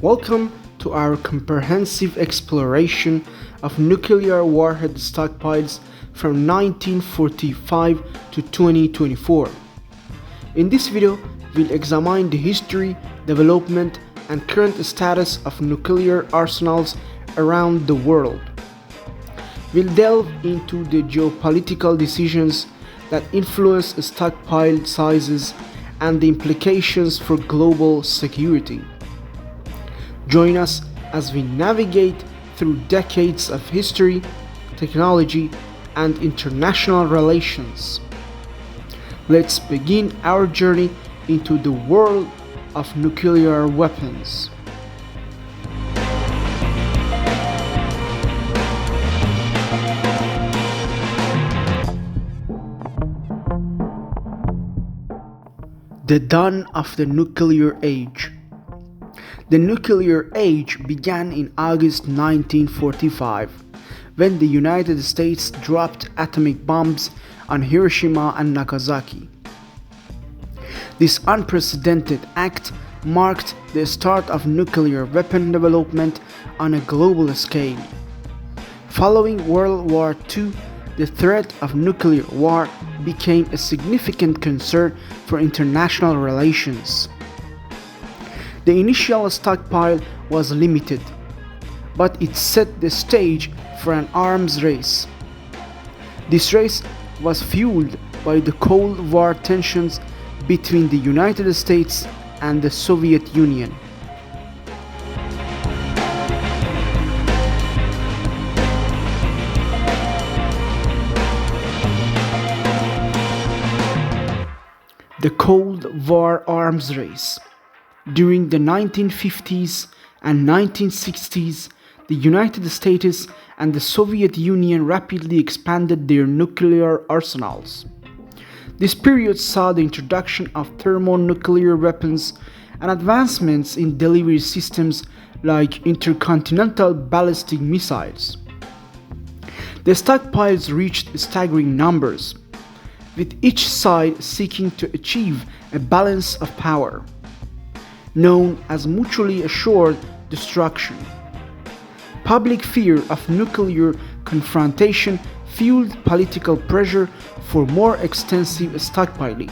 Welcome to our comprehensive exploration of nuclear warhead stockpiles from 1945 to 2024. In this video, we'll examine the history, development, and current status of nuclear arsenals around the world. We'll delve into the geopolitical decisions that influence stockpile sizes and the implications for global security. Join us as we navigate through decades of history, technology, and international relations. Let's begin our journey into the world of nuclear weapons. The dawn of the nuclear age. The nuclear age began in August 1945, when the United States dropped atomic bombs on Hiroshima and Nagasaki. This unprecedented act marked the start of nuclear weapon development on a global scale. Following World War II, the threat of nuclear war became a significant concern for international relations. The initial stockpile was limited, but it set the stage for an arms race. This race was fueled by the Cold War tensions between the United States and the Soviet Union. The Cold War arms race. During the 1950s and 1960s, the United States and the Soviet Union rapidly expanded their nuclear arsenals. This period saw the introduction of thermonuclear weapons and advancements in delivery systems like intercontinental ballistic missiles. The stockpiles reached staggering numbers, with each side seeking to achieve a balance of power, known as mutually assured destruction. Public fear of nuclear confrontation fueled political pressure for more extensive stockpiling.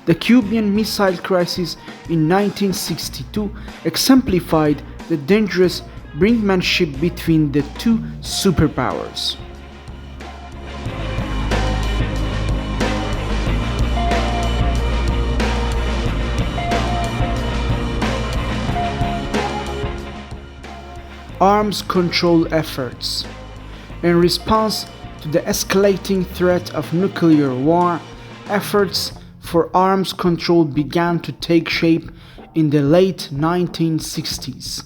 The Cuban Missile Crisis in 1962 exemplified the dangerous brinkmanship between the two superpowers. Arms control efforts. In response to the escalating threat of nuclear war, efforts for arms control began to take shape in the late 1960s.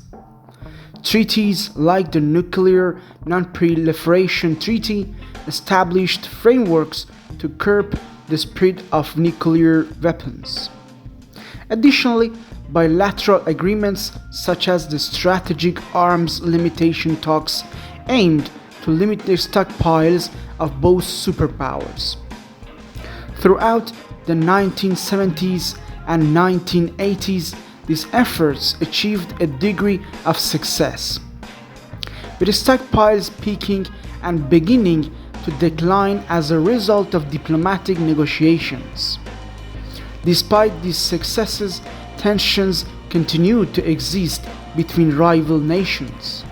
Treaties like the Nuclear Non-Proliferation Treaty established frameworks to curb the spread of nuclear weapons. Additionally, bilateral agreements such as the Strategic Arms Limitation Talks aimed to limit the stockpiles of both superpowers. Throughout the 1970s and 1980s, these efforts achieved a degree of success, with stockpiles peaking and beginning to decline as a result of diplomatic negotiations. Despite these successes, tensions continue to exist between rival nations.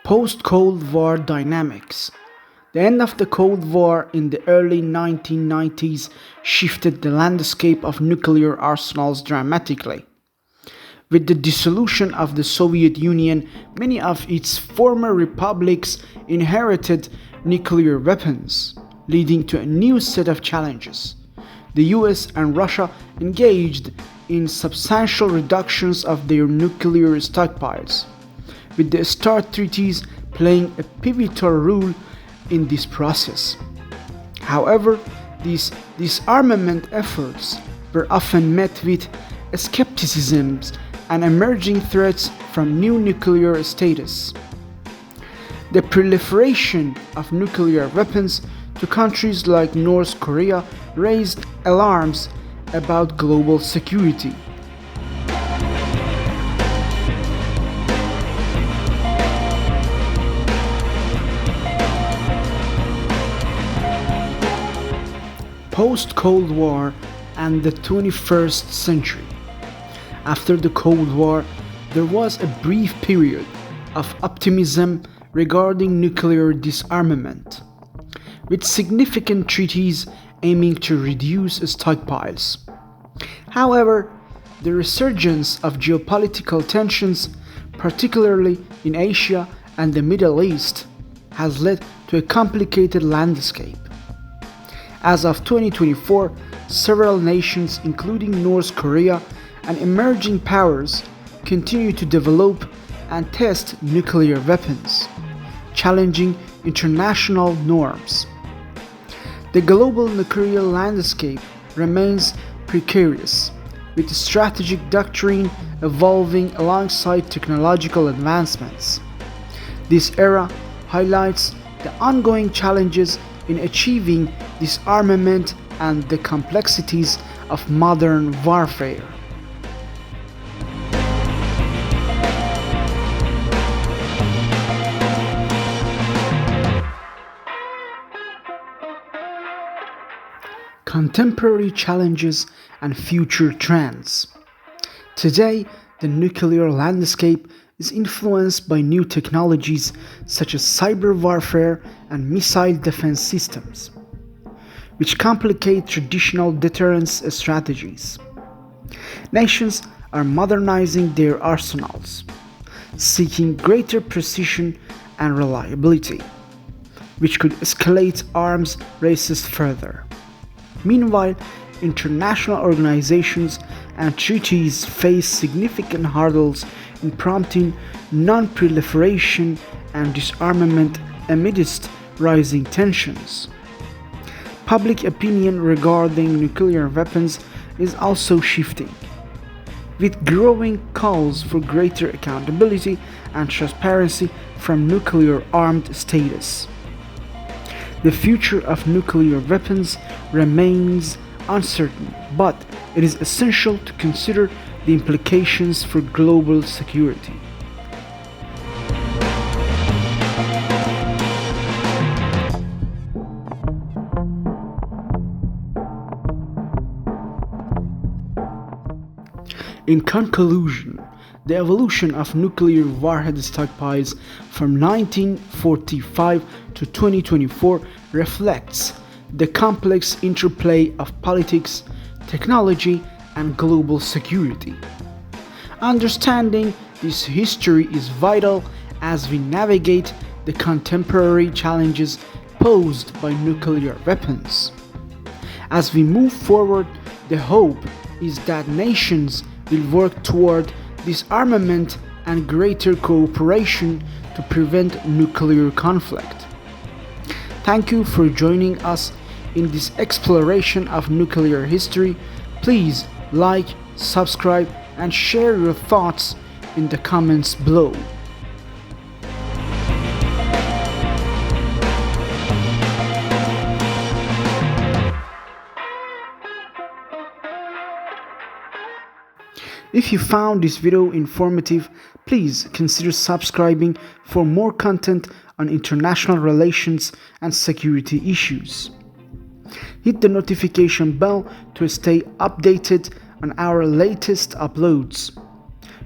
Post-Cold War dynamics. The end of the Cold War in the early 1990s shifted the landscape of nuclear arsenals dramatically. With the dissolution of the Soviet Union, many of its former republics inherited nuclear weapons, leading to a new set of challenges. The US and Russia engaged in substantial reductions of their nuclear stockpiles, with the START treaties playing a pivotal role in this process. However, these disarmament efforts were often met with skepticism and emerging threats from new nuclear status. The proliferation of nuclear weapons to countries like North Korea raised alarms about global security. Post-Cold War and the 21st century. After the Cold War, there was a brief period of optimism regarding nuclear disarmament, with significant treaties aiming to reduce stockpiles. However, the resurgence of geopolitical tensions, particularly in Asia and the Middle East, has led to a complicated landscape. As of 2024, several nations, including North Korea and emerging powers, continue to develop and test nuclear weapons, challenging international norms. The global nuclear landscape remains precarious, with strategic doctrine evolving alongside technological advancements. This era highlights the ongoing challenges in achieving disarmament and the complexities of modern warfare. Contemporary challenges and future trends. Today, the nuclear landscape is influenced by new technologies such as cyber warfare and missile defense systems, which complicate traditional deterrence strategies. Nations are modernizing their arsenals, seeking greater precision and reliability, which could escalate arms races further. Meanwhile, international organizations and treaties face significant hurdles in prompting non-proliferation and disarmament amidst rising tensions. Public opinion regarding nuclear weapons is also shifting, with growing calls for greater accountability and transparency from nuclear-armed states. The future of nuclear weapons remains uncertain, but it is essential to consider the implications for global security. In conclusion, the evolution of nuclear warhead stockpiles from 1945 to 2024 reflects the complex interplay of politics, technology, and global security. Understanding this history is vital as we navigate the contemporary challenges posed by nuclear weapons. As we move forward, the hope is that nations will work toward disarmament and greater cooperation to prevent nuclear conflict. Thank you for joining us in this exploration of nuclear history. Please like, subscribe, and share your thoughts in the comments below. If you found this video informative, please consider subscribing for more content on international relations and security issues. Hit the notification bell to stay updated on our latest uploads.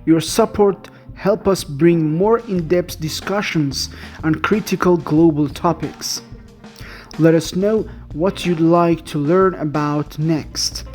Your support helps us bring more in-depth discussions on critical global topics. Let us know what you'd like to learn about next.